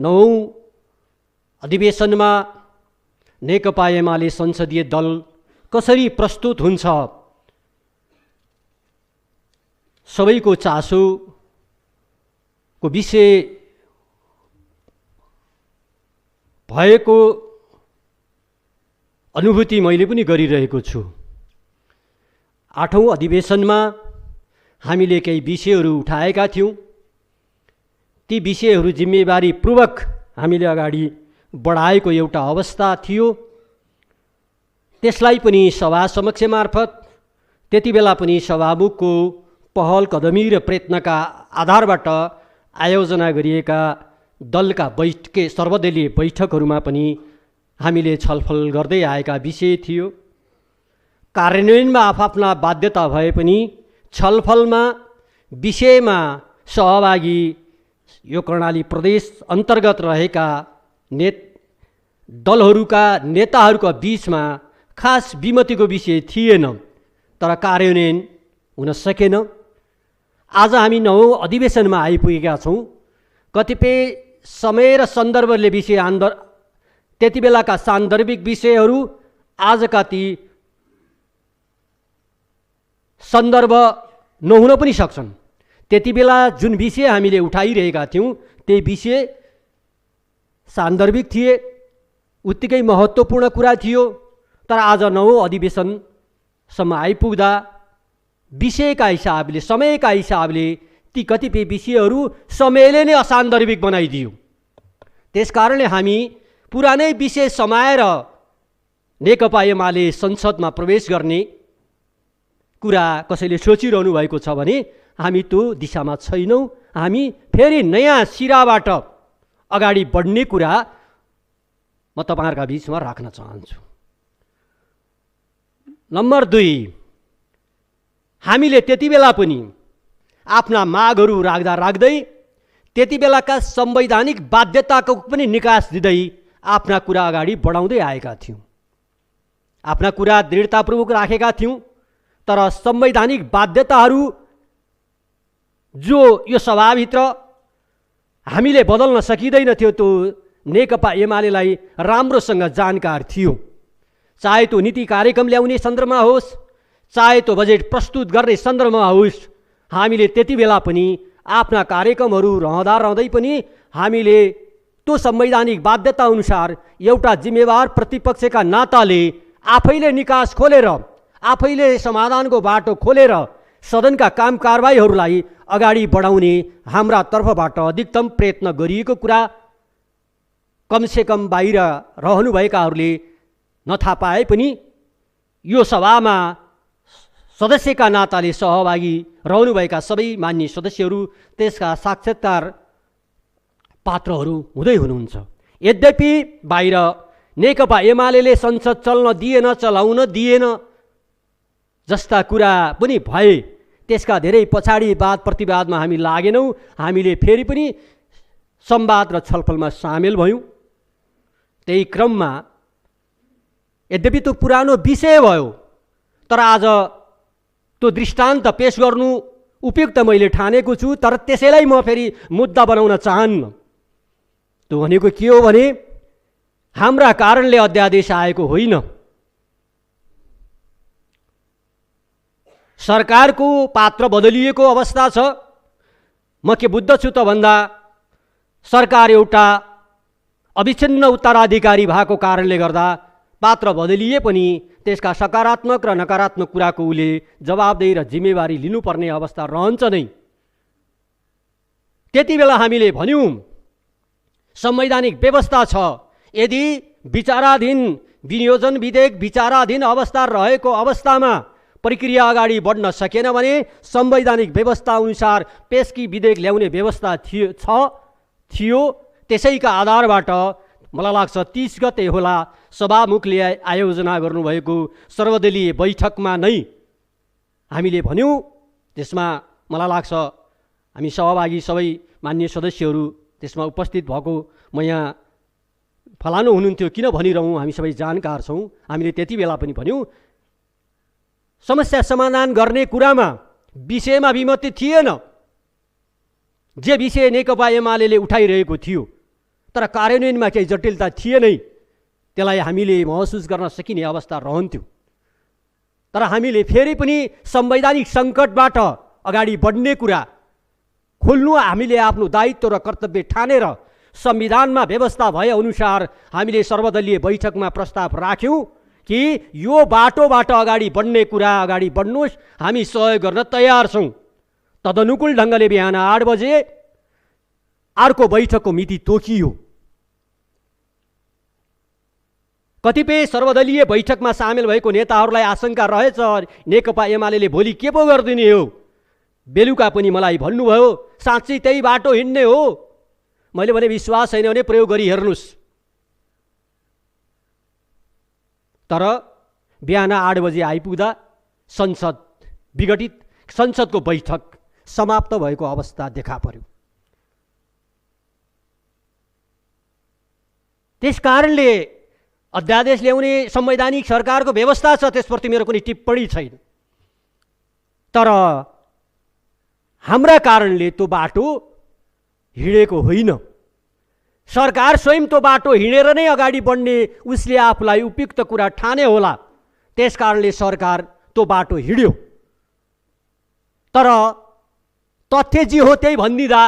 9औं अधिवेशनमा नेकपा एमाले संसदीय दल कसरी प्रस्तुत हुन्छ, सबैको चासोको विषय भएको अनुभूति मैले पनि गरिरहेको छु। 8औं अधिवेशनमा हामीले केही विषयहरू उठाएका थियौँ। ती विषयहरू जिम्मेवारीपूर्वक हामीले अगाडि बढाएको एउटा अवस्था थियो। त्यसलाई पनि सभा समक्ष मार्फत त्यति बेला पनि सभामुखको पहल कदमी र प्रयत्नका आधारबाट आयोजना गरिएका दलका सर्वदलीय बैठकहरूमा पनि हामीले छलफल गर्दै आएका विषय थियो। कार्यान्वयनमा आफ्ना बाध्यता भए पनि छलफलमा विषयमा सहभागी यो कर्णाली प्रदेश अन्तर्गत रहेका दलहरूका नेताहरूका बीचमा खास विमतिको विषय थिएन, तर कार्यान्वयन हुन सकेन। आज हामी 9औं अधिवेशनमा आइपुगेका छौँ। कतिपय समय र सन्दर्भले विषय त्यति बेलाका सान्दर्भिक विषयहरू आजका ती सन्दर्भ नहुन पनि सक्छन्। त्यति बेला जुन विषय हामीले उठाइरहेका थियौँ त्यही विषय सान्दर्भिक थिए, उत्तिकै महत्त्वपूर्ण कुरा थियो। तर आज 9औं अधिवेशनसम्म आइपुग्दा विषयका हिसाबले, समयका हिसाबले ती कतिपय विषयहरू समयले नै असान्दर्भिक बनाइदियो। त्यसकारणले हामी पुरानै विषय समाएर नेकपा एमाले संसदमा प्रवेश गर्ने कुरा कसैले सोचिरहनु भएको छ भने हामी त्यो दिशामा छैनौँ। हामी फेरि नयाँ सिराबाट अगाडि बढ्ने कुरा म तपाईहरुका बीचमा राख्न चाहन्छु। नम्बर 2, हामीले त्यति बेला पनि आफ्ना मागहरू राख्दा राख्दै त्यति बेलाका संवैधानिक बाध्यताको पनि निकास दिँदै आफ्ना कुरा अगाडि बढाउँदै आएका थियौँ। आफ्ना कुरा दृढतापूर्वक राखेका थियौँ। तर संवैधानिक बाध्यताहरू जो यो सभाभित्र हामीले बदल्न सकिँदैन थियो, त्यो नेकपा एमालेलाई राम्रोसँग जानकार थियो। चाहे त्यो नीति कार्यक्रम ल्याउने सन्दर्भमा होस्, चाहे त्यो बजेट प्रस्तुत गर्ने सन्दर्भमा होस्, हामीले त्यति बेला पनि आफ्ना कार्यक्रमहरू रहँदै पनि हामीले त्यो संवैधानिक बाध्यता अनुसार एउटा जिम्मेवार प्रतिपक्षका नाताले आफैले निकास खोलेर, आफैले समाधानको बाटो खोलेर सदनका काम कारबाहीहरूलाई अगाडि बढाउने हाम्रा तर्फबाट अधिकतम प्रयत्न गरिएको कुरा कमसेकम बाहिर रहनुभएकाहरूले नथाहा पाए पनि यो सभामा सदस्यका नाताले सहभागी रहनुभएका सबै मान्य सदस्यहरू त्यसका साक्षात्कार पात्रहरू हुँदै हुनुहुन्छ। यद्यपि बाहिर नेकपा एमालेले संसद चल्न दिएन, चलाउन दिएन जस्ता कुरा पनि भए, त्यसका धेरै पछाडि वाद प्रतिवादमा हामी लागेनौँ। हामीले फेरि पनि संवाद र छलफलमा सामेल भयौँ। त्यही क्रममा यद्यपि त्यो पुरानो विषय भयो, तर आज त्यो दृष्टान्त पेश गर्नु उपयुक्त मैले ठानेको छु। तर त्यसैलाई म फेरि मुद्दा बनाउन चाहन्न। त्यो भनेको के हो भने हाम्रा कारणले अध्यादेश आएको होइन। सरकारको पात्र बदलिएको अवस्था छ। म के बुझ्दछु त भन्दा सरकार एउटा अविच्छिन्न उत्तराधिकारी भएको कारणले गर्दा पात्र बदलिए पनि त्यसका सकारात्मक र नकारात्मक कुराको उले जवाबदेही र जिम्मेवारी लिनुपर्ने अवस्था रहन्छ नै। त्यति बेला हामीले भन्यौँ संवैधानिक व्यवस्था छ। यदि विचाराधीन विनियोजन विधेयक विचाराधीन अवस्था रहेको अवस्थामा प्रक्रिया अगाडि बढ्न सकेन भने संवैधानिक व्यवस्था अनुसार पेशकी विधेयक ल्याउने व्यवस्था थियो। त्यसैका आधारबाट मलाई लाग्छ 30 गते होला सभामुखले आयोजना गर्नुभएको सर्वदलीय बैठकमा नै हामीले भन्यौँ। त्यसमा मलाई लाग्छ हामी सहभागी सबै मान्य सदस्यहरू त्यसमा उपस्थित भएको, म यहाँ फलानु हुनुहुन्थ्यो किन भनिरहँ, हामी सबै जानकार छौँ। हामीले त्यति बेला पनि भन्यौँ समस्या समाधान गर्ने कुरामा विषयमा विमति थिएन। जे विषय नेकपा एमाले उठाइरहेको थियो तर कार्यान्वयनमा केही जटिलता थिएनै। त्यसलाई हामीले महसुस गर्न सकिने अवस्था रहन्थ्यो। तर हामीले फेरि पनि संवैधानिक सङ्कटबाट अगाडि बढ्ने कुरा खोल्नु हामीले आफ्नो दायित्व र कर्तव्य ठानेर संविधानमा व्यवस्था भए अनुसार हामीले सर्वदलीय बैठकमा प्रस्ताव राख्यौँ कि यो बाटोबाट अगाडि बढ्ने कुरा अगाडि बढ्नुहोस्, हामी सहयोग गर्न तयार छौँ। तदनुकूल ढङ्गले बिहान 8 बजे अर्को बैठकको मिति तोकियो। कतिपय सर्वदलीय बैठकमा सामेल भएको नेताहरूलाई आशंका रहेछ नेकपा एमाले भोलि के पो गरिदिने हो। बेलुका पनि मलाई भन्नुभयो साँच्चै त्यही बाटो हिँड्ने हो। मैले भने विश्वास छैन भने प्रयोग गरी हेर्नुहोस्। तर बिहान 8 बजे आइपुग्दा संसदको बैठक समाप्त भएको अवस्था देखा पर्यो। त्यसकारणले अध्यादेश ल्याउने संवैधानिक सरकारको व्यवस्था छ, त्यसप्रति मेरो कुनै टिप्पणी छैन। तर हाम्रा कारणले त्यो बाटो हिँडेको होइन। सरकार स्वयं त्यो बाटो हिँडेर नै अगाडि बढ्ने उसले आफूलाई उपयुक्त कुरा ठाने होला, त्यसकारणले सरकार त्यो बाटो हिँड्यो। तर तथ्य जे हो त्यही भनिदिँदा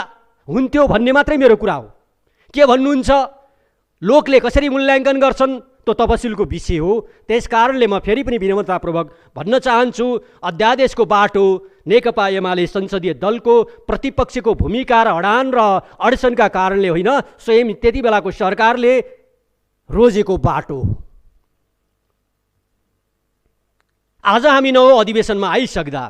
हुन्थ्यो भन्ने मात्रै मेरो कुरा हो। के भन्नुहुन्छ, लोकले कसरी मूल्याङ्कन गर्छन् त्यो तपसिलको विषय हो। त्यसकारणले म फेरि पनि विनम्रतापूर्वक भन्न चाहन्छु, अध्यादेशको बाटो नेकपा एमाले संसदीय दलको प्रतिपक्षको भूमिका र अडान र अडचनका कारणले होइन, स्वयं त्यति बेलाको सरकारले रोजेको बाटो। आज हामी नवौं अधिवेशनमा आइसक्दा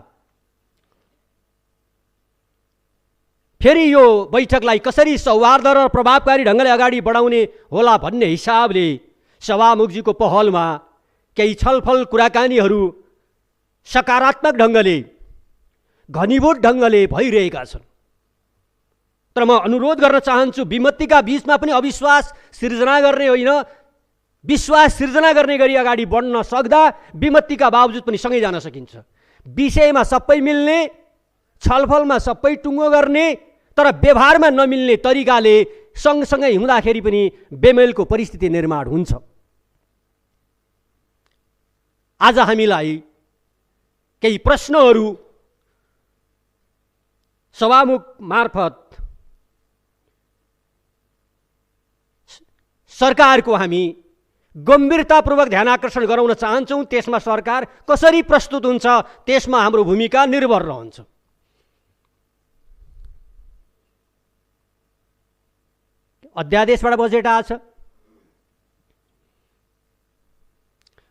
फेरि यो बैठकलाई कसरी सौहार्द र प्रभावकारी ढङ्गले अगाडि बढाउने होला भन्ने हिसाबले सभामुखजीको पहलमा केही छलफल कुराकानीहरू सकारात्मक ढङ्गले घनीभूत ढङ्गले भइरहेका छन्। तर म अनुरोध गर्न चाहन्छु, विमतिका बीचमा पनि अविश्वास सिर्जना गर्ने होइन, विश्वास सिर्जना गर्ने गरी अगाडि बढ्न सक्दा विमतिका बावजुद पनि सँगै जान सकिन्छ। विषयमा सबै मिल्ने, छलफलमा सबै टुङ्गो गर्ने, तर व्यवहारमा नमिल्ने तरिकाले सँगसँगै हुँदाखेरि पनि बेमेलको परिस्थिति निर्माण हुन्छ। आज हामीलाई केही प्रश्नहरू सभामुख मार्फत सरकारको हामी गम्भीरतापूर्वक ध्यान आकर्षण गराउन चाहन्छौँ। त्यसमा सरकार कसरी प्रस्तुत हुन्छ त्यसमा हाम्रो भूमिका निर्भर रहन्छ। अध्यादेशबाट बजेट आछ,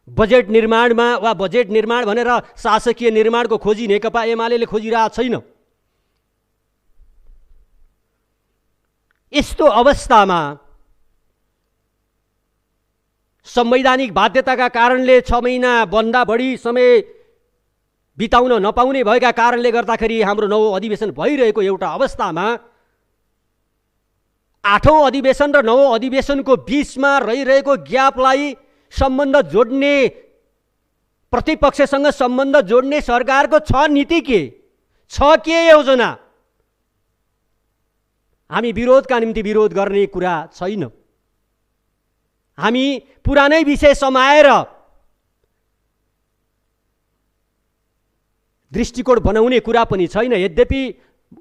बजेट निर्माणमा वा बजेट निर्माण भनेर शासकीय निर्माणको खोजी नेकपा एमाले खोजिरहेको छैन। यस्तो अवस्थामा संवैधानिक बाध्यताका कारणले 6 महिनाभन्दा बढी समय बिताउन नपाउने भएका कारणले गर्दाखेरि हाम्रो नवौं अधिवेशन भइरहेको एउटा अवस्थामा 8औं अधिवेशन र 9औं अधिवेशनको बीचमा रहिरहेको ग्यापलाई सम्बन्ध जोड्ने, प्रतिपक्षसँग सम्बन्ध जोड्ने सरकारको छ नीति के योजना? हामी विरोधका निम्ति विरोध गर्ने कुरा छैन। हामी पुरानै विषय समाएर दृष्टिकोण बनाउने कुरा पनि छैन। यद्यपि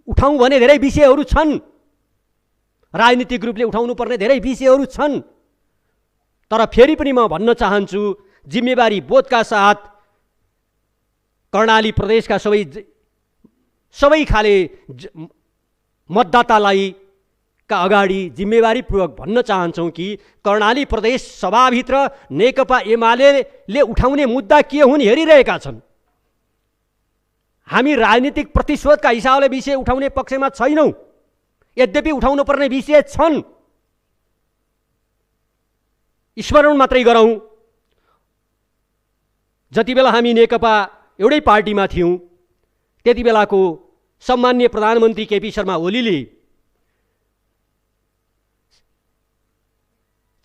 उठाउँ भने धेरै विषयहरू छन्, राजनीतिक रूपले उठाउनु पर्ने धेरै विषयहरू छन्। तर फेरि पनि म भन्न चाहन्छु, जिम्मेवारी बोधका साथ कर्णाली प्रदेशका सबै खाले मतदातालाई का अगाडि जिम्मेवारीपूर्वक भन्न चाहन्छौँ कि कर्णाली प्रदेश सभाभित्र नेकपा एमाले उठाउने मुद्दा के हुन् हेरिरहेका छन्। हामी राजनीतिक प्रतिशोधका हिसाबले विषय उठाउने पक्षमा छैनौँ, यद्यपि उठाउनु पर्ने विषय छन्। स्मरण मात्रै गरौँ, जति बेला हामी नेकपा एउटै पार्टीमा थियौँ त्यति बेलाको सम्माननीय प्रधानमन्त्री केपी शर्मा ओलीले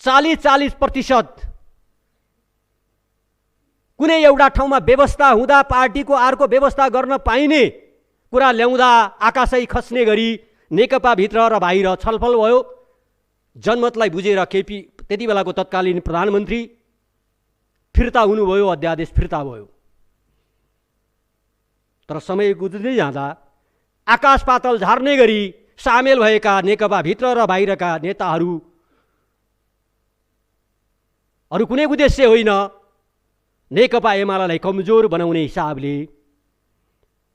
40% कुनै एउटा ठाउँमा व्यवस्था हुँदा पार्टीको अर्को व्यवस्था गर्न पाइने कुरा ल्याउँदा आकाशै खस्ने गरी नेकपा भित्र र बाहिर छलफल भयो। जनमतलाई बुझेर केपी त्यति बेलाको तत्कालीन प्रधानमन्त्री फिर्ता हुनुभयो, अध्यादेश फिर्ता भयो। तर समय गुज्दै जाँदा आकाश पातल झार्ने गरी सामेल भएका नेकपा भित्र र बाहिरका नेताहरू अरू कुनै उद्देश्य होइन, नेकपा एमालेलाई कमजोर बनाउने हिसाबले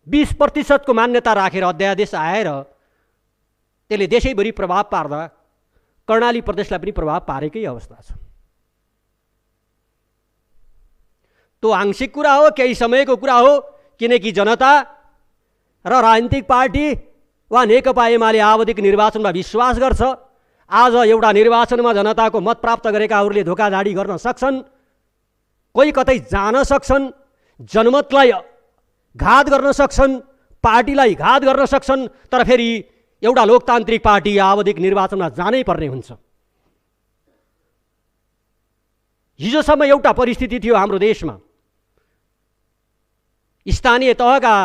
20% को मान्यता राखेर अध्यादेश आएर त्यसले देशैभरि प्रभाव पार्दा कर्णाली प्रदेशलाई पनि प्रभाव पारेकै अवस्था छ। त्यो आंशिक कुरा हो, केही समयको कुरा हो, किनकि जनता र राजनीतिक पार्टी वा नेकपा एमाले आवधिक निर्वाचनमा विश्वास गर्छ। आज एउटा निर्वाचनमा जनताको मत प्राप्त गरेकाहरूले धोकाधडी गर्न सक्छन्, कोही कतै जान सक्छन्, जनमतलाई घात गर्न सक्छन्, पार्टीलाई घात गर्न सक्छन्, तर फेरि एउटा लोकतान्त्रिक पार्टी आवधिक निर्वाचनमा जानै पर्ने हुन्छ। हिजोसम्म एउटा परिस्थिति थियो हाम्रो देशमा, स्थानीय तहका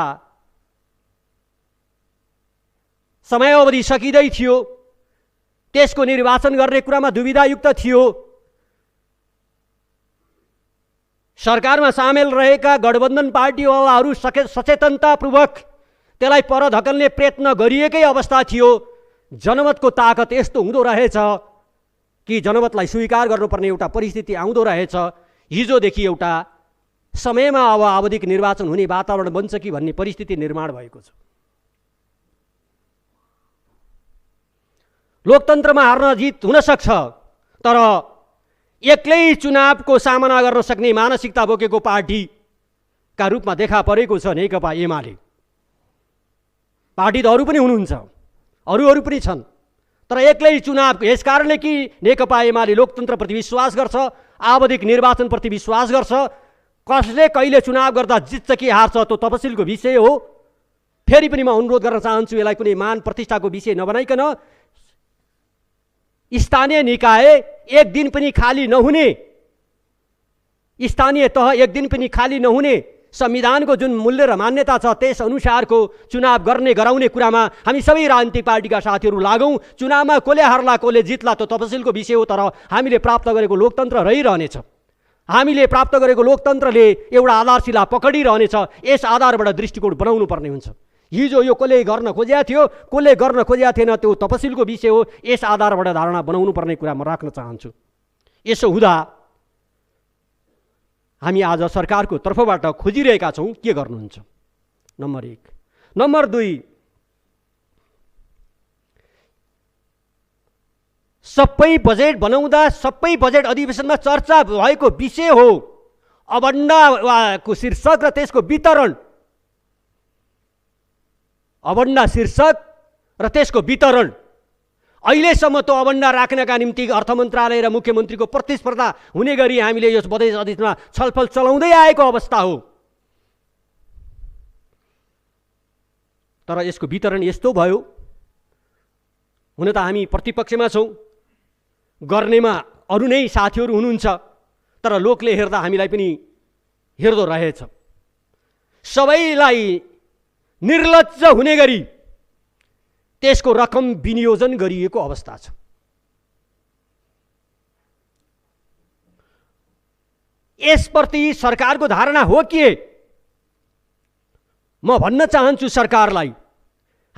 समयावधि सकिँदै थियो, त्यसको निर्वाचन गर्ने कुरामा दुविधायुक्त थियो। सरकारमा सामेल रहेका गठबन्धन पार्टीवालाहरू सचेतनतापूर्वक त्यसलाई पर धकेल्ने प्रयत्न गरिएकै अवस्था थियो। जनमतको ताकत यस्तो हुँदो रहेछ कि जनमतलाई स्वीकार गर्नुपर्ने एउटा परिस्थिति आउँदो रहेछ। हिजोदेखि एउटा समयमा अब आवधिक निर्वाचन हुने वातावरण बन्छ कि भन्ने परिस्थिति निर्माण भएको छ। लोकतन्त्रमा हार्न जित हुन सक्छ, तर एक्लै चुनावको सामना गर्न सक्ने मानसिकता बोकेको पार्टीका रूपमा देखा परेको छ नेकपा एमाले। पार्टी त अरू पनि हुनुहुन्छ, अरू पनि छन्, तर एक्लै चुनाव, यसकारणले कि नेकपा एमाले लोकतन्त्रप्रति विश्वास गर्छ, आवधिक निर्वाचनप्रति विश्वास गर्छ। कसले कहिले चुनाव गर्दा जित्छ कि हार्छ त्यो तपसिलको विषय हो। फेरि पनि म अनुरोध गर्न चाहन्छु, यसलाई कुनै मान प्रतिष्ठाको विषय नबनाइकन स्थानीय निकाय एक दिन पनि खाली नहुने, स्थानीय तह एक दिन पनि खाली नहुने, संविधानको जुन मूल्य र मान्यता छ त्यस अनुसारको चुनाव गराउने कुरामा हामी सबै राजनीतिक पार्टीका साथीहरू लागौँ। चुनावमा कसले हार्ला कसले जित्ला त्यो तपसिलको विषय हो, तर हामीले प्राप्त गरेको लोकतन्त्र रहिरहनेछ। हामीले प्राप्त गरेको लोकतन्त्रले एउटा आधारशिला पकडिरहनेछ। यस आधारबाट दृष्टिकोण बनाउनु पर्ने हुन्छ। हिजो यो कसले गर्न खोजेको थियो, कसले गर्न खोजेको थिएन, त्यो तपसिलको विषय हो। यस आधारबाट धारणा बनाउनु पर्ने कुरा म राख्न चाहन्छु। यसो हुँदा हामी आज सरकारको तर्फबाट खोजिरहेका छौँ के गर्नुहुन्छ, नम्बर 1। नम्बर 2, सबै बजेट बनाउँदा सबै बजेट अधिवेशनमा चर्चा भएको विषय हो अबन्डाको शीर्षक र त्यसको वितरण। अबन्डा शीर्षक र त्यसको वितरण। अहिलेसम्म त्यो अबन्डा राख्नका निम्ति अर्थ मन्त्रालय र मुख्यमन्त्रीको प्रतिस्पर्धा हुने गरी हामीले यस बजेट अधिवेशनमा छलफल चलाउँदै आएको अवस्था हो। तर यसको वितरण यस्तो भयो। हुन त हामी प्रतिपक्षमा छौँ, गर्नेमा अरू नै साथीहरू हुनुहुन्छ, तर लोकले हेर्दा हामीलाई पनि हेर्दो रहेछ। सबैलाई निर्लज्ज हुने गरी त्यसको रकम विनियोजन गरिएको अवस्था छ। यसप्रति सरकारको धारणा हो के? म भन्न चाहन्छु सरकारलाई,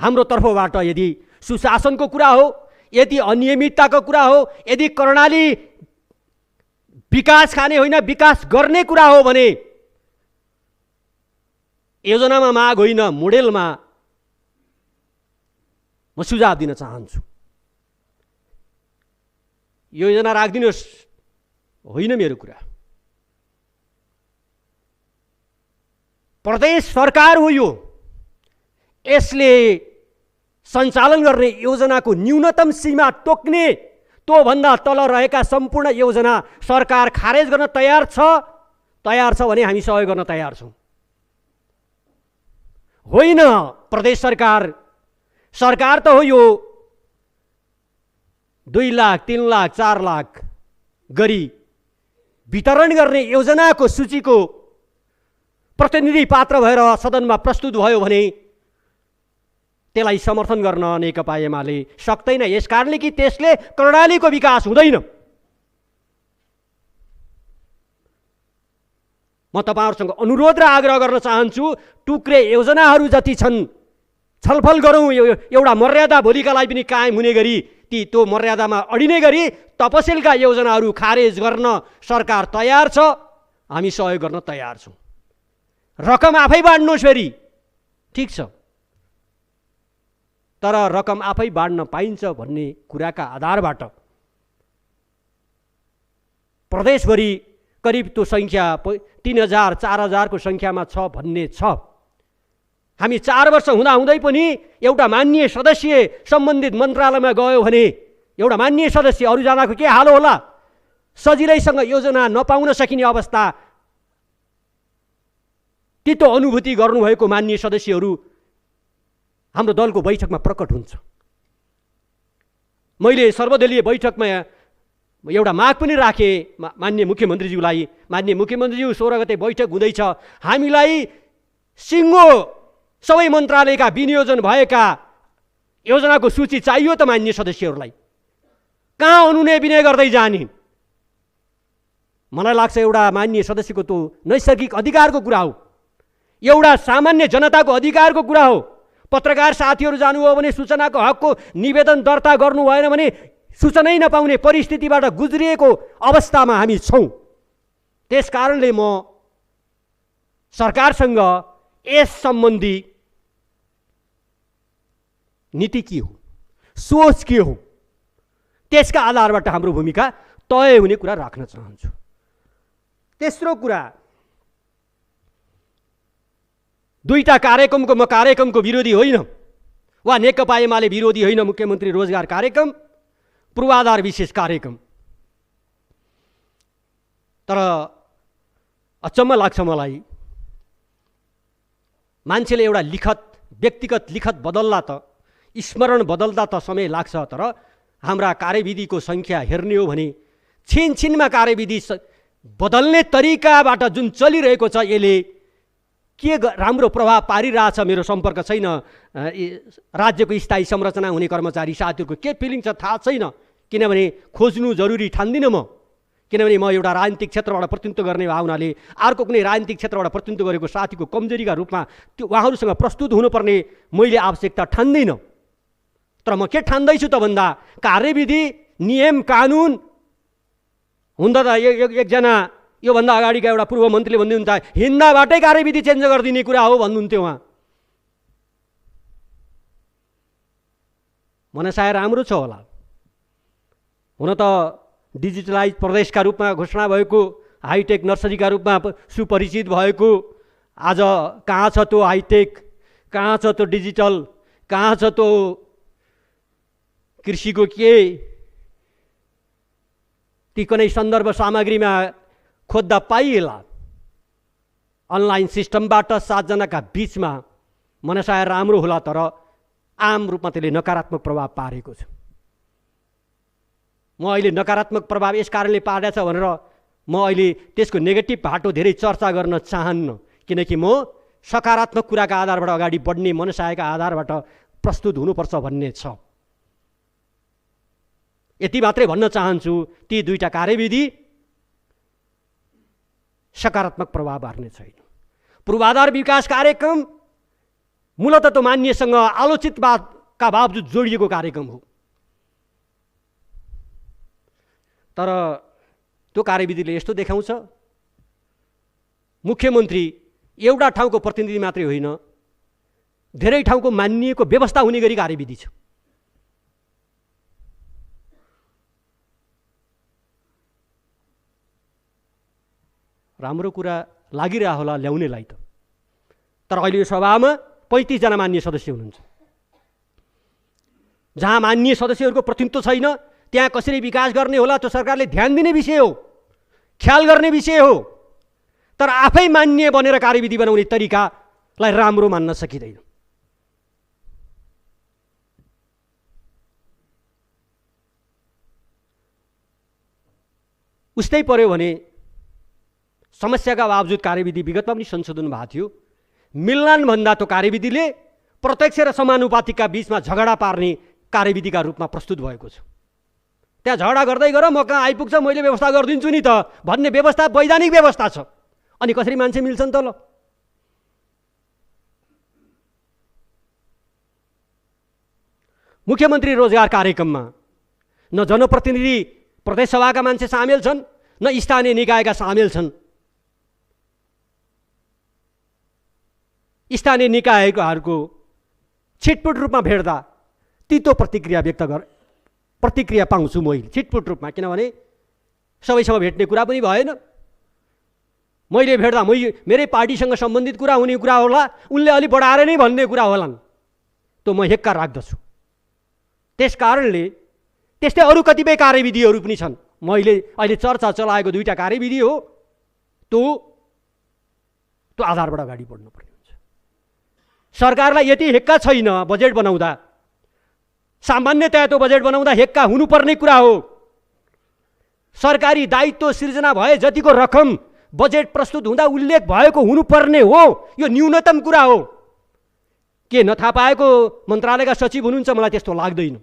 हाम्रो तर्फबाट यदि सुशासनको कुरा हो, यदि अनियमितताको कुरा हो, यदि कर्णाली विकास खाने होइन विकास गर्ने कुरा हो भने योजनामा माग होइन मोडेलमा म सुझाव दिन चाहन्छु। योजना राखिदिनुहोस् होइन मेरो कुरा। प्रदेश सरकार हो यो, यसले सञ्चालन गर्ने योजनाको न्यूनतम सीमा तोक्ने, त्यो भन्दा तल रहेका सम्पूर्ण योजना सरकार खारेज गर्न तयार छ भने हामी सहयोग गर्न तयार छौँ। होइन प्रदेश सरकार त हो यो 2 लाख 3 लाख 4 लाख गरी वितरण गर्ने योजनाको सूचीको प्रतिनिधि पात्र भएर सदनमा प्रस्तुत भयो भने त्यसलाई समर्थन गर्न नेकपा एमाले सक्दैन, यसकारणले कि त्यसले कर्णालीको विकास हुँदैन। म तपाईहरुसँग अनुरोध र आग्रह गर्न चाहन्छु, टुक्रे योजनाहरू जति छन् छलफल गरौँ, एउटा मर्यादा भोलिका लागि पनि कायम हुने गरी, त्यो मर्यादामा अडिने गरी तपसिलका योजनाहरू खारेज गर्न सरकार तयार छ, हामी सहयोग गर्न तयार छौँ। रकम आफै बाँड्नुहोस् फेरि, ठिक छ, तर रकम आफै बाँड्न पाइन्छ भन्ने कुराका आधारबाट प्रदेशभरि करिब त्यो सङ्ख्या 3000 4000 को सङ्ख्यामा छ भन्ने छ। हामी 4 वर्ष हुँदाहुँदै पनि एउटा माननीय सदस्य सम्बन्धित मन्त्रालयमा गयो भने एउटा माननीय सदस्य अरूजनाको के हाल होला, सजिलैसँग योजना नपाउन सकिने अवस्था, तितो अनुभूति गर्नुभएको माननीय सदस्यहरू हाम्रो दलको बैठकमा प्रकट हुन्छ। मैले सर्वदलीय बैठकमा एउटा माग पनि राखेँ माननीय मुख्यमन्त्रीज्यूलाई, माननीय मुख्यमन्त्रीज्यू 16 गते बैठक हुँदैछ, हामीलाई सिङ्गो सबै मन्त्रालयका विनियोजन भएका योजनाको सूची चाहियो त माननीय सदस्यहरूलाई, कहाँ अनुनय विनय गर्दै जाने? मलाई लाग्छ एउटा माननीय सदस्यको त्यो नैसर्गिक अधिकारको कुरा हो, एउटा सामान्य जनताको अधिकारको कुरा हो। पत्रकार साथीहरू जानुभयो भने सूचनाको हकको निवेदन दर्ता गर्नु भएन भने सूचनै नपाउने परिस्थितिबाट गुज्रिएको अवस्थामा हामी छौँ। त्यसकारणले म सरकारसँग यस सम्बन्धी नीति के हो, सोच के हो, त्यसका आधारबाट हाम्रो भूमिका तय हुने कुरा राख्न चाहन्छु। तेस्रो कुरा, दुईटा कार्यक्रमको म कार्यक्रमको विरोधी होइन, वा नेकपा एमाले विरोधी होइन। मुख्यमन्त्री रोजगार कार्यक्रम, पूर्वाधार विशेष कार्यक्रम, तर अचम्म लाग्छ मलाई, मान्छेले एउटा लिखत, व्यक्तिगत लिखत बदल्ला त, स्मरण बदल्दा त समय लाग्छ, तर हाम्रा कार्यविधिको सङ्ख्या हेर्ने हो भने छिनछिनमा कार्यविधि बदल्ने तरिकाबाट जुन चलिरहेको छ, यसले के राम्रो प्रभाव पारिरहेछ मेरो सम्पर्क छैन। राज्यको स्थायी संरचना हुने कर्मचारी साथीहरूको के फिलिङ छ थाहा छैन, किनभने खोज्नु जरुरी ठान्दिनँ म, किनभने म एउटा राजनीतिक क्षेत्रबाट प्रतिनिधित्व गर्ने भए हुनाले अर्को कुनै राजनीतिक क्षेत्रबाट प्रतिनिधित्व गरेको साथीको कमजोरीका रूपमा त्यो उहाँहरूसँग प्रस्तुत हुनुपर्ने मैले आवश्यकता ठान्दिनँ। तर म के ठान्दैछु त भन्दा, कार्यविधि नियम कानुन हुँदा त एकजना योभन्दा अगाडिका एउटा पूर्व मन्त्रीले भन्नुहुन्थ्यो हिन्दाबाटै कार्यविधि चेन्ज गरिदिने कुरा हो भन्नुहुन्थ्यो उहाँ। मनसाय राम्रो छ होला, हुन त डिजिटलाइज प्रदेशका रूपमा घोषणा भएको, हाइटेक नर्सरीका रूपमा सुपरिचित भएको, आज कहाँ छ त्यो हाइटेक, कहाँ छ त्यो डिजिटल, कहाँ छ त्यो कृषिको के, ती कुनै सन्दर्भ सामग्रीमा खोज्दा पाइएला। अनलाइन सिस्टमबाट 7 जनाका बीचमा मनसाय राम्रो होला, तर आम रूपमा त्यसले नकारात्मक प्रभाव पारेको छ। म अहिले नकारात्मक प्रभाव यस कारणले पारेछ भनेर म अहिले त्यसको नेगेटिभ बाटो धेरै चर्चा गर्न चाहन्न, किनकि म सकारात्मक कुराका आधारबाट अगाडि बढ्ने मनसायका आधारबाट प्रस्तुत हुनुपर्छ भन्ने छ। यति मात्रै भन्न चाहन्छु, ती दुईटा कार्यविधि सकारात्मक प्रभाव पार्ने छैन। पूर्वाधार विकास कार्यक्रम मूलतः त मान्यसँग आलोचितका बावजुद जोडिएको कार्यक्रम हो, तर त्यो कार्यविधिले यस्तो देखाउँछ, मुख्यमन्त्री एउटा ठाउँको प्रतिनिधि मात्रै होइन, धेरै ठाउँको मानिएको व्यवस्था हुने गरी कार्यविधि छ। राम्रो कुरा लागिरह होला ल्याउनेलाई त, तर अहिले यो सभामा 35 जना मान्य सदस्य हुनुहुन्छ। जहाँ मान्य सदस्यहरूको प्रतिनिधित्व छैन, त्यहाँ कसरी विकास गर्ने होला त्यो सरकारले ध्यान दिने विषय हो, ख्याल गर्ने विषय हो, तर आफै मान्य बनेर कार्यविधि बनाउने तरिकालाई राम्रो मान्न सकिँदैन। उस्तै पर्यो भने समस्याका बावजुद कार्यविधि विगतमा पनि संशोधन भएको थियो, मिल्लान भन्दा त्यो कार्यविधिले प्रत्यक्ष र समानुपातिकका बीचमा झगडा पार्ने कार्यविधिका रूपमा प्रस्तुत भएको छ। त्यहाँ झगडा गर्दै गर, म कहाँ आइपुग्छ, मैले व्यवस्था गरिदिन्छु नि त भन्ने व्यवस्था वैधानिक व्यवस्था छ। अनि कसरी मान्छे मिल्छन् त? ल, मुख्यमन्त्री रोजगार कार्यक्रममा न जनप्रतिनिधि प्रदेश सभाका मान्छे सामेल छन्, न स्थानीय निकायका सामेल छन्। स्थानीय निकायहरूको छिटपुट रूपमा भेट्दा तितो प्रतिक्रिया पाउँछु मैले छिटपुट रूपमा, किनभने सबैसँग भेट्ने कुरा पनि भएन। मैले भेट्दा मेरै पार्टीसँग सम्बन्धित कुरा हुने कुरा होला, उनले अलि बढाएर नै भन्ने कुरा होलान्, त म हेक्का राख्दछु। त्यस कारणले त्यस्तै अरू कतिपय कार्यविधिहरू पनि छन्। मैले अहिले चर्चा चलाएको 2टा कार्यविधि हो, त्यो आधारबाट अगाडि बढ्नुपर्ने हुन्छ। सरकारलाई यति हेक्का छैन बजेट बनाउँदा, सामान्यतया त्यो बजेट बनाउँदा हेक्का हुनुपर्ने कुरा हो। सरकारी दायित्व सिर्जना भए जतिको रकम बजेट प्रस्तुत हुँदा उल्लेख भएको हुनुपर्ने हो, यो न्यूनतम कुरा हो। के नथाहा पाएको मन्त्रालयका सचिव हुनुहुन्छ? मलाई त्यस्तो लाग्दैन,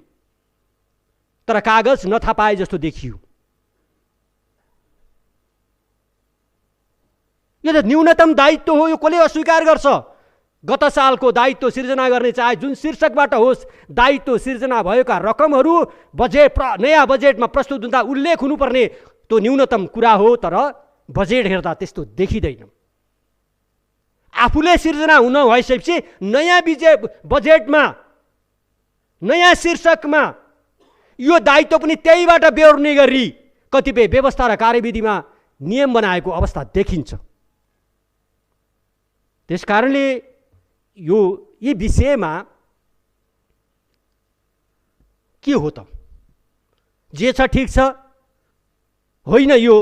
तर कागज नथाहा पाए जस्तो देखियो। यो त न्यूनतम दायित्व हो, यो कसले अस्वीकार गर्छ? गत सालको दायित्व सिर्जना गर्ने चाहे जुन शीर्षकबाट होस्, दायित्व सिर्जना भएका रकमहरू नयाँ बजेटमा प्रस्तुत हुँदा उल्लेख हुनुपर्ने त्यो न्यूनतम कुरा हो, तर बजेट हेर्दा त्यस्तो देखिँदैन। आफूले सिर्जना हुन भइसकेपछि नयाँ बजेटमा नयाँ शीर्षकमा यो दायित्व पनि त्यहीबाट बेहोर्ने गरी कतिपय व्यवस्था र कार्यविधिमा नियम बनाएको अवस्था देखिन्छ। त्यसकारणले यी विषयमा के हो त? जे छ ठिक छ, होइन यो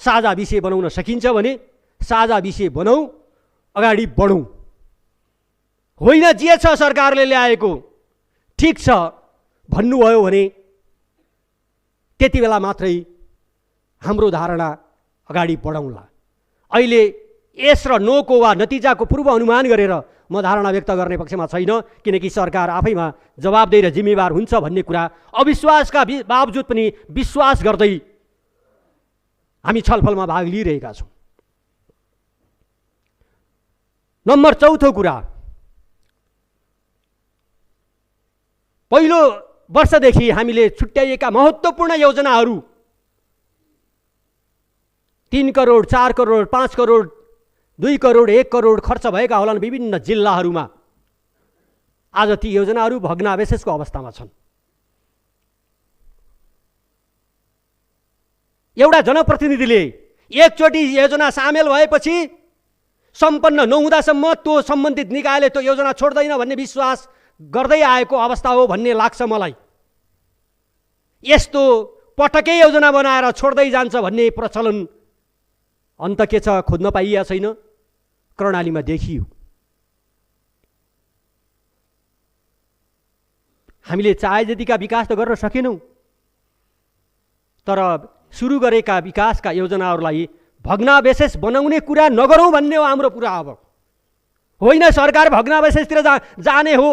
साझा विषय बनाउन सकिन्छ भने साझा विषय बनाऊ, अगाडि बढौँ। होइन जे छ सरकारले ल्याएको ठिक छ भन्नुभयो भने त्यति बेला मात्रै हाम्रो धारणा अगाडि बढाउँला। अहिले यस र नोको वा नतिजाको पूर्व अनुमान गरेर म धारणा व्यक्त गर्ने पक्षमा छैन, किनकि सरकार आफैमा जवाबदेही र जिम्मेवार हुन्छ भन्ने कुरा अविश्वासका बावजुद पनि विश्वास गर्दै हामी छलफलमा भाग लिइरहेका छौँ। नम्बर 4 कुरा, पहिलो वर्षदेखि हामीले छुट्याइएका महत्त्वपूर्ण योजनाहरू 3 करोड, 4 करोड, 5 करोड, 2 करोड, 1 करोड खर्च भएका होलान् विभिन्न जिल्लाहरूमा। आज ती योजनाहरू भग्नावशेषको अवस्थामा छन्। एउटा जनप्रतिनिधिले एकचोटि योजना सामेल भएपछि सम्पन्न नहुँदासम्म त्यो सम्बन्धित निकायले त्यो योजना छोड्दैन भन्ने विश्वास गर्दै आएको अवस्था हो भन्ने लाग्छ मलाई। यस्तो पटकै योजना बनाएर छोड्दै जान्छ भन्ने प्रचलन अन्त के छ खोज्न पाइया छैन, कर्णालीमा देखियो। हामीले चाहे जतिका विकास त गर्न सकेनौँ, तर सुरु गरेका विकासका योजनाहरूलाई भग्नावशेष बनाउने कुरा नगरौँ भन्ने हो हाम्रो कुरा। अब होइन सरकार भग्नावशेषतिर जाने हो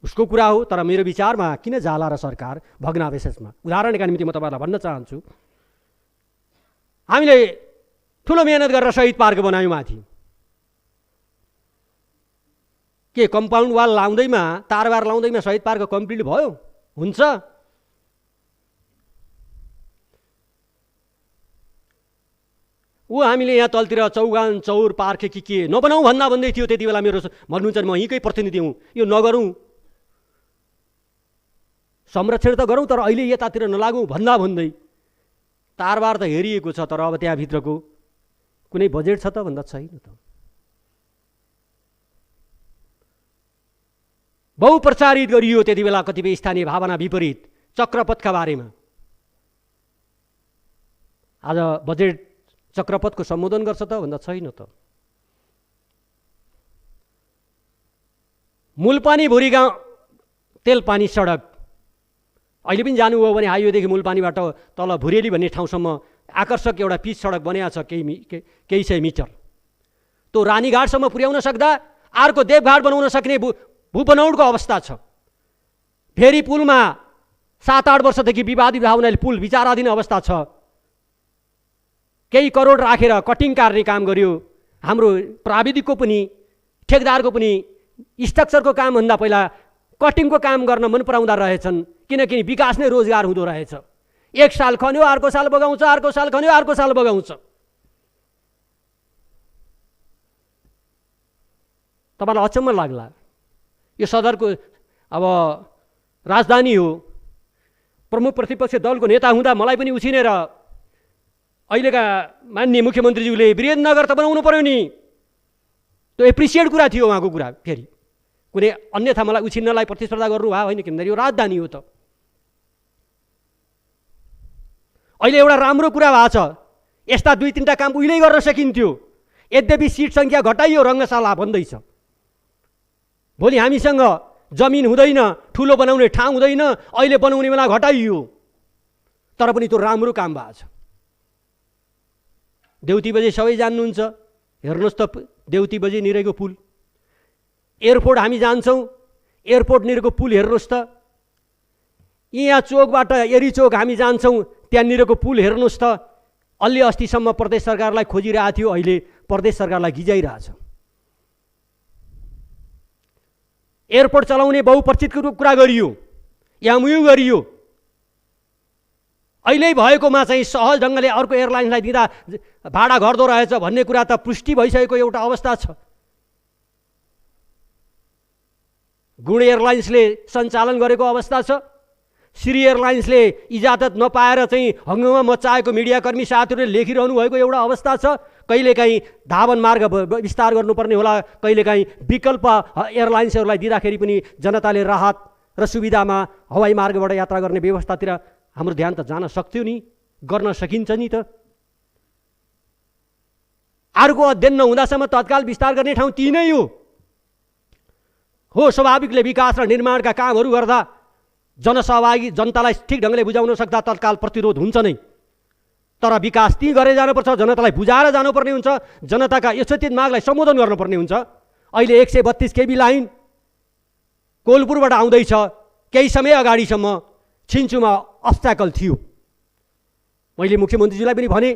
उसको कुरा हो, तर मेरो विचारमा किन जाला र सरकार भग्नावशेषमा? उदाहरणका निम्ति म तपाईँलाई भन्न चाहन्छु, हामीले ठुलो मेहनत गरेर शहीद पार्क बनायौँ माथि। के कम्पाउन्ड वाल लाउँदैमा, तारबार लाउँदैमा शहीद पार्क कम्प्लिट भयो? हुन्छ? हामीले यहाँ तलतिर चौगान चौर पार्क के नबनाऊ भन्दै थियो त्यति बेला। मेरो भन्नुहुन्छ म यहीँकै प्रतिनिधि हुँ, यो नगरौँ, संरक्षण त गरौँ तर अहिले यतातिर नलागौँ भन्दै तारबार त हेरिएको छ, तर अब त्यहाँभित्रको कुनै बजेट छ त भन्दा छैन त। बहुप्रचारित गरियो त्यति बेला कतिपय स्थानीय भावना विपरीत चक्रपथका बारेमा। आज बजेट चक्रपथको सम्बोधन गर्छ त भन्दा छैन त। मूलपानी भुरीगाउँ तेलपानी सडक अहिले पनि जानुभयो भने हाइवेदेखि मूलपानीबाट तल भुरेली भन्ने ठाउँसम्म आकर्षक एउटा पिच सडक बनाएको छ, केही सय मिटर। त्यो रानीघाटसम्म पुर्याउन सक्दा अर्को देवघाट बनाउन सक्ने भूबनौटको अवस्था छ। फेरि पुलमा 7-8 वर्षदेखि विवादित हुनाले पुल विचाराधीन अवस्था छ। केही करोड राखेर कटिङ कार्ने काम गर्यो। हाम्रो प्राविधिकको पनि ठेकदारको पनि स्ट्रक्चरको कामभन्दा पहिला कटिङको काम गर्न मन पराउँदा रहेछन्, किनकि विकास नै रोजगार हुँदो रहेछ। एक साल खन्यो, अर्को साल बगाउँछ, अर्को साल खन्यो, अर्को साल बगाउँछ। तपाईँलाई अचम्म लाग्ला। यो सदरको अब राजधानी हो, प्रमुख प्रतिपक्ष दलको नेता हुँदा मलाई पनि उछिनेर अहिलेका माननीय मुख्यमन्त्रीज्यूले वीरेन्द्रनगर त बनाउनु पर्यो नि, त्यो एप्रिसिएट कुरा थियो उहाँको कुरा। फेरि कुनै अन्यथा मलाई उछिन्नलाई प्रतिस्पर्धा गर्नु भयो होइन, किनभने यो राजधानी हो त। अहिले एउटा राम्रो कुरा भएको छ, यस्ता 2-3टा काम उहिल्यै गर्न सकिन्थ्यो। यद्यपि सिट सङ्ख्या घटाइयो, रङ्गशाला भन्दैछ। भोलि हामीसँग जमिन हुँदैन, ठुलो बनाउने ठाउँ हुँदैन, अहिले बनाउने बेला घटाइयो। तर पनि त्यो राम्रो काम भएको छ। देउती बजे सबै जान्नुहुन्छ, हेर्नुहोस् त देउती बजे निरैको पुल। एयरपोर्ट हामी जान्छौँ, एयरपोर्ट निरैको पुल हेर्नुहोस् त। यहाँ चोकबाट एरी चोक हामी जान्छौँ, त्यहाँनिरको पुल हेर्नुहोस् त। अलि अस्तिसम्म प्रदेश सरकारलाई खोजिरहेको थियो, अहिले प्रदेश सरकारलाई गिजाइरहेछ। एयरपोर्ट चलाउने बहुप्रचलितको कुरा गरियो, यामुयु गरियो। अहिले भएकोमा चाहिँ सहज ढङ्गले अर्को एयरलाइन्सलाई दिँदा भाडा घट्दो रहेछ भन्ने कुरा त पुष्टि भइसकेको एउटा अवस्था छ। गुण एयरलाइन्सले सञ्चालन गरेको अवस्था छ। श्री एयरलाइन्सले इजाजत नपाएर चाहिँ हङ्गामा मचाएको मिडियाकर्मी साथीहरूले लेखिरहनु भएको एउटा अवस्था छ। कहिलेकाहीँ धावन मार्ग विस्तार गर्नुपर्ने होला, कहिलेकाहीँ विकल्प एयरलाइन्सहरूलाई दिँदाखेरि पनि जनताले राहत र सुविधामा हवाई मार्गबाट यात्रा गर्ने व्यवस्थातिर हाम्रो ध्यान त जान सक्थ्यो नि, गर्न सकिन्छ नि त। अर्को अध्ययन नहुँदासम्म तत्काल विस्तार गर्ने ठाउँ ती नै हो। स्वाभाविकले विकास र निर्माणका कामहरू गर्दा जनसहभागी जनतालाई ठिक ढङ्गले बुझाउन सक्दा तत्काल प्रतिरोध हुन्छ नै। तर विकास ती गरेर जानुपर्छ, जनतालाई बुझाएर जानुपर्ने हुन्छ, जनताका यथोचित मागलाई सम्बोधन गर्नुपर्ने हुन्छ। अहिले 132 केबी लाइन कोलपुरबाट आउँदैछ, केही समय अगाडिसम्म छिन्चुमा अब्स्ट्याकल थियो। मैले मुख्यमन्त्रीज्यूलाई पनि भने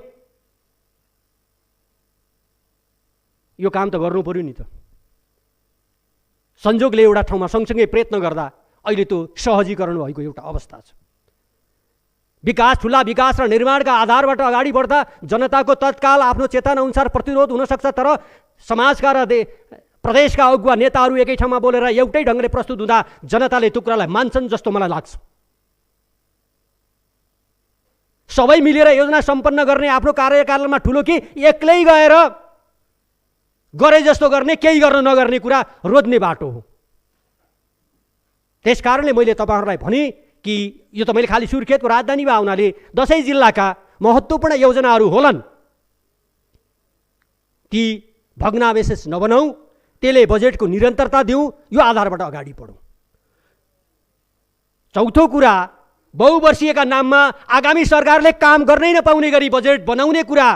यो काम त गर्नु पर्यो नि त। संजोगले एउटा ठाउँमा सँगसँगै प्रयत्न गर्दा अहिले त्यो सहजीकरण भएको एउटा अवस्था छ। विकास, ठुला विकास र निर्माणका आधारबाट अगाडि बढ्दा जनताको तत्काल आफ्नो चेतना अनुसार प्रतिरोध हुन सक्छ। तर समाजका र प्रदेशका अगुवा नेताहरू एकै ठाउँमा बोलेर एउटै ढङ्गले प्रस्तुत हुँदा जनताले त्यो कुरालाई मान्छन् जस्तो मलाई लाग्छ। सबै मिलेर योजना सम्पन्न गर्ने आफ्नो कार्यकालमा ठुलो कि एक्लै गएर गरे जस्तो गर्ने, केही गर्न नगर्ने कुरा रोज्ने बाटो हो। त्यसकारणले मैले तपाईँहरूलाई भने कि यो त मैले खालि सुर्खेतको राजधानी भए हुनाले दसैँ जिल्लाका महत्त्वपूर्ण योजनाहरू होलान्, ती भग्नावशेष नबनाऊ, त्यसले बजेटको निरन्तरता दिउँ, यो आधारबाट अगाडि बढौँ। चौथो कुरा, बहुवर्षीयका नाममा आगामी सरकारले काम गर्नै नपाउने गरी बजेट बनाउने कुरा,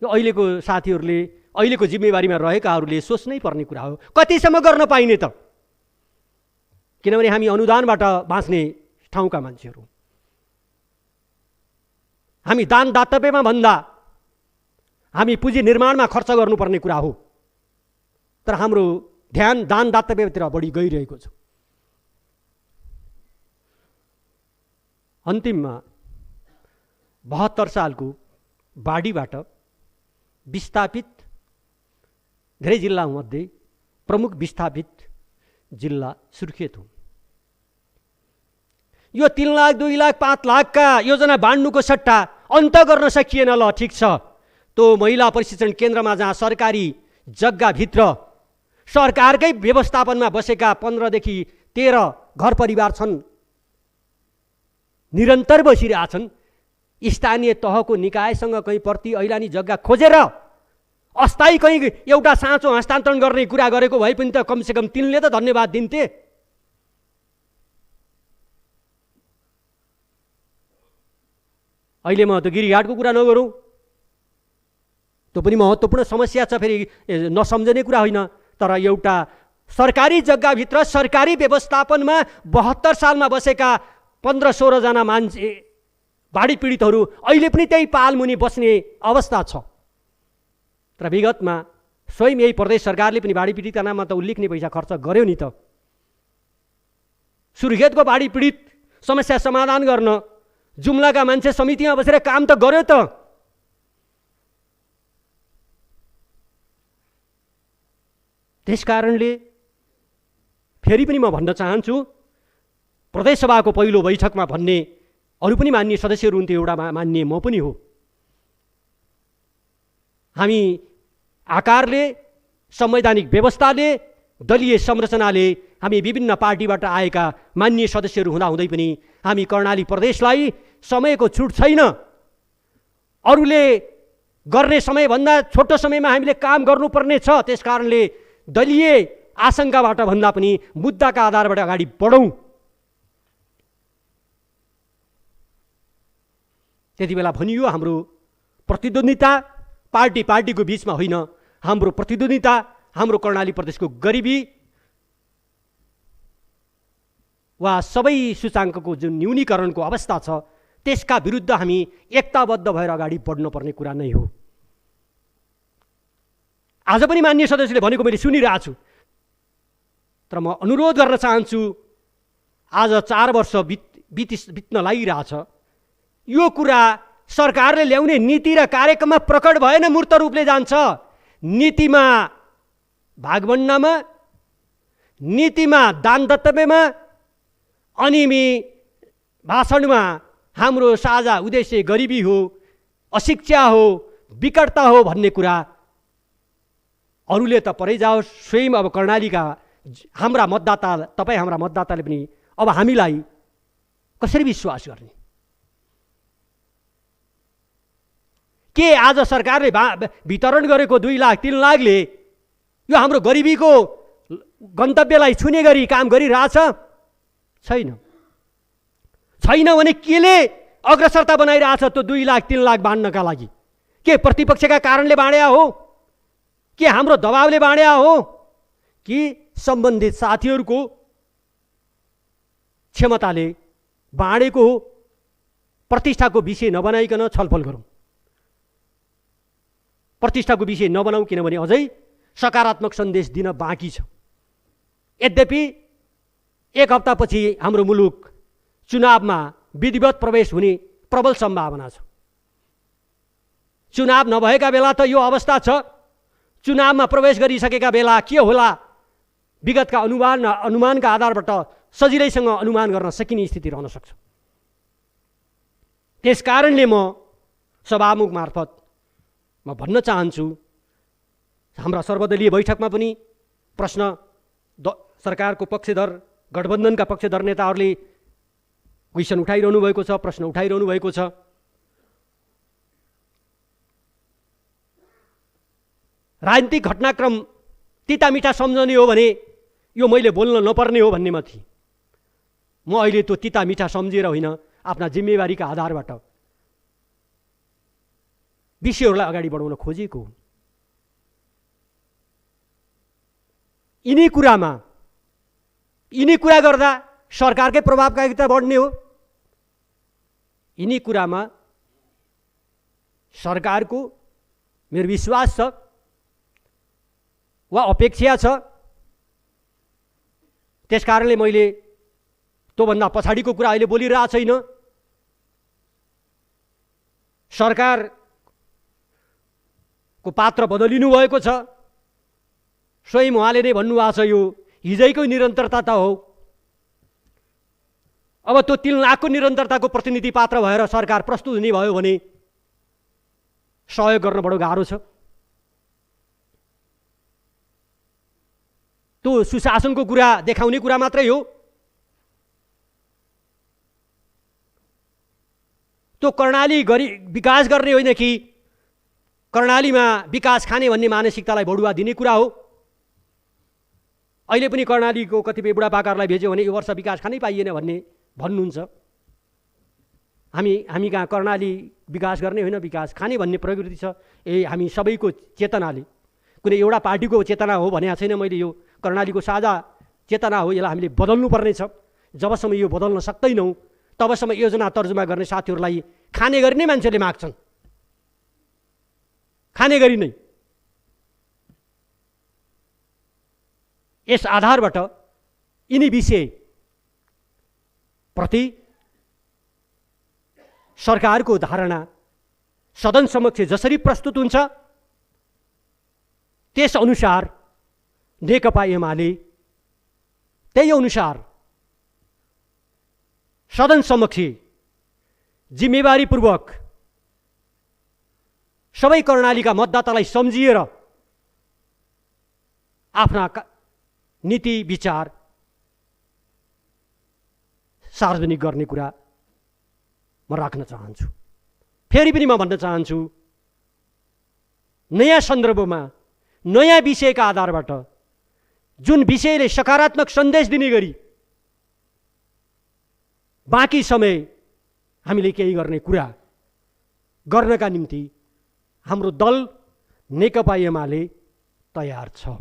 यो अहिलेको साथीहरूले, अहिलेको जिम्मेवारीमा रहेकाहरूले सोच्नै पर्ने कुरा हो। कतिसम्म गर्न पाइने त? किनभने हामी अनुदानबाट बाँच्ने ठाउँका मान्छेहरू, हामी दान दातव्यमा भन्दा हामी पुँजी निर्माणमा खर्च गर्नुपर्ने कुरा हो। तर हाम्रो ध्यान दान दातव्यतिर बढी गइरहेको छ। अन्तिममा 72 सालको बाढीबाट विस्थापित धेरै जिल्लामध्ये प्रमुख विस्थापित जिल्ला सुर्खेत हो। यो 3 लाख, 2 लाख, 5 लाखका योजना बाँड्नुको सट्टा अन्त गर्न सकिएन। ल ठिक छ, त्यो महिला प्रशिक्षण केन्द्रमा जहाँ सरकारी जग्गाभित्र सरकारकै व्यवस्थापनमा बसेका 15 देखि 13 घर परिवार छन्, निरन्तर बसिरहेछन्। स्थानीय तहको निकायसँग कहीँ प्रति ऐलानी जग्गा खोजेर अस्थायी कहीँ एउटा साँचो हस्तान्तरण गर्ने कुरा गरेको भए पनि त कमसेकम तिनले त धन्यवाद दिन्थे। अहिले म त गिरिघाटको कुरा नगरौँ, त्यो पनि महत्त्वपूर्ण समस्या छ। फेरि नसम्झने कुरा होइन, तर एउटा सरकारी जग्गाभित्र सरकारी व्यवस्थापनमा 72 सालमा बसेका 15-16 जना मान्छे बाढी पीडितहरू अहिले पनि त्यही पालमुनि बस्ने अवस्था छ। तर विगतमा स्वयं यही प्रदेश सरकारले पनि बाढी पीडितका नाममा त उल्लेख्ने पैसा खर्च गर्यो नि त। सुर्खेतको बाढी पीडित समस्या समाधान गर्न जुम्लाका मान्छे समितिमा बसेर काम त गर्यो त। त्यसकारणले फेरि पनि म भन्न चाहन्छु, प्रदेश सभाको पहिलो बैठकमा भन्ने अरू पनि मान्य सदस्यहरू हुन्थ्यो, एउटा मान्य म पनि हो। हामी आकारले, संवैधानिक व्यवस्थाले, दलीय संरचनाले हामी विभिन्न पार्टीबाट आएका मान्य सदस्यहरू हुँदाहुँदै पनि हामी कर्णाली प्रदेशलाई समयको छुट छैन। अरूले गर्ने समयभन्दा छोटो समयमा हामीले काम गर्नुपर्ने छ। त्यसकारणले दलीय आशंकाबाट भन्दा पनि मुद्दाका आधारबाट अगाडि बढौँ। त्यति बेला भनियो हाम्रो प्रतिद्वन्दिता पार्टीको बीचमा होइन, हाम्रो प्रतिद्वन्दिता हाम्रो कर्णाली प्रदेशको गरिबी वा सबै सूचाङ्कको जुन न्यूनीकरणको अवस्था छ त्यसका विरुद्ध हामी एकताबद्ध भएर अगाडि बढ्नुपर्ने कुरा नै हो। आज पनि मान्य सदस्यले भनेको मैले सुनिरहेको छु, तर म अनुरोध गर्न चाहन्छु, आज 4 वर्ष बित्न लागिरहेछ। यो कुरा सरकारले ल्याउने नीति र कार्यक्रममा प्रकट भएन, मूर्त रूपले जान्छ। नीतिमा भागभण्डामा, नीतिमा दान दत्तव्यमा, अनि भाषणमा हाम्रो साझा उद्देश्य गरिबी हो, अशिक्षा हो, विकटता हो भन्ने कुरा अरूले त परै जाओस्, स्वयं अब कर्णालीका हाम्रा मतदाता, तपाईँ हाम्रा मतदाताले पनि अब हामीलाई कसरी विश्वास गर्ने? के आज सरकारले वितरण गरेको 2 लाख 3 लाखले यो हाम्रो गरिबीको गन्तव्यलाई छुने गरी काम गरिरहेछ? छैन। भने केले अग्रसरता बनाइरहेछ त्यो 2 लाख 3 लाख बाँड्नका लागि? के प्रतिपक्षका कारणले बाँड्या हो? के हाम्रो दबावले बाँड्या हो? कि सम्बन्धित साथीहरूको क्षमताले बाँडेको हो? प्रतिष्ठाको विषय नबनाइकन छलफल गरौँ। प्रतिष्ठाको विषय नबनाऊ, किनभने अझै सकारात्मक सन्देश दिन बाँकी छ। यद्यपि 1 हप्तापछि हाम्रो मुलुक चुनावमा विधिवत प्रवेश हुने प्रबल सम्भावना छ। चुनाव नभएका बेला त यो अवस्था छ, चुनावमा प्रवेश गरिसकेका बेला के होला? विगतका अनुमानका आधारबाट सजिलैसँग अनुमान गर्न सकिने स्थिति रहन सक्छ। त्यसकारणले म सभामुख मार्फत म भन्न चाहन्छु, हाम्रा सर्वदलीय बैठकमा पनि प्रश्न सरकारको पक्षधर, गठबन्धनका पक्षधर नेताहरूले क्वेसन उठाइरहनु भएको छ, प्रश्न उठाइरहनु भएको छ। राजनीतिक घटनाक्रम तितामिठा सम्झने हो भने यो मैले बोल्न नपर्ने हो भन्नेमा थिएँ। म अहिले त्यो तितामिठा सम्झेर होइन, आफ्ना जिम्मेवारीका आधारबाट विषयहरूलाई अगाडि बढाउन खोजेको हो। यिनी कुरा गर्दा सरकारकै प्रभावकारिता बढ्ने हो। यिनी कुरामा सरकारको मेरो विश्वास छ वा अपेक्षा छ। त्यसकारणले मैले त्योभन्दा पछाडिको कुरा अहिले बोलिरहेको छैन। सरकारको पात्र बदलिनु भएको छ। स्वयं उहाँले नै भन्नुभएको छ यो हिजैको निरन्तरता त हो। अब त्यो 3 लाखको निरन्तरताको प्रतिनिधि पात्र भएर सरकार प्रस्तुत हुने भयो भने सहयोग गर्न बडो गाह्रो छ। त्यो सुशासनको कुरा देखाउने कुरा मात्रै हो। त्यो कर्णाली विकास गर्ने होइन कि कर्णालीमा विकास खाने भन्ने मानसिकतालाई बढुवा दिने कुरा हो। अहिले पनि कर्णालीको कतिपय बुढापाकाहरूलाई भेज्यो भने यो वर्ष विकास खानै पाइएन भन्नुहुन्छ। हामी कहाँ कर्णाली विकास गर्ने होइन, विकास खाने भन्ने प्रवृत्ति छ। हामी सबैको चेतनाले, कुनै एउटा पार्टीको चेतना हो भनेको छैन मैले, यो कर्णालीको साझा चेतना हो। यसलाई हामीले बदल्नु पर्नेछ। जबसम्म यो बदल्न सक्दैनौँ तबसम्म योजना तर्जुमा गर्ने साथीहरूलाई खाने गरी नै मान्छेले माग्छन्, खाने गरी नै। यस आधारबाट यिनी विषयप्रति सरकारको धारणा सदन समक्ष जसरी प्रस्तुत हुन्छ त्यस अनुसार नेकपा एमाले त्यही अनुसार सदन समक्ष जिम्मेवारीपूर्वक सबै कर्णालीका मतदातालाई सम्झिएर आफ्ना नीति विचार सार्वजनिक गर्ने कुरा म राख्न चाहन्छु। फेरि पनि म भन्न चाहन्छु, नयाँ सन्दर्भमा नयाँ विषयका आधारबाट जुन विषयले सकारात्मक सन्देश दिने गरी बाँकी समय हामीले केही गर्ने कुरा गर्नका निम्ति हाम्रो दल नेकपा एमाले तयार छ।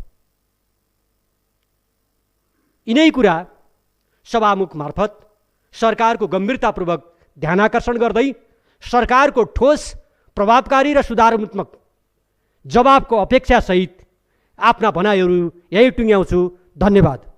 यिनै कुरा सभामुख मार्फत सरकारको गम्भीरतापूर्वक ध्यानाकर्षण गर्दै सरकारको ठोस, प्रभावकारी र सुधारात्मक जवाबको अपेक्षासहित आफ्ना भनाइहरू यही टुङ्ग्याउँछु। धन्यवाद।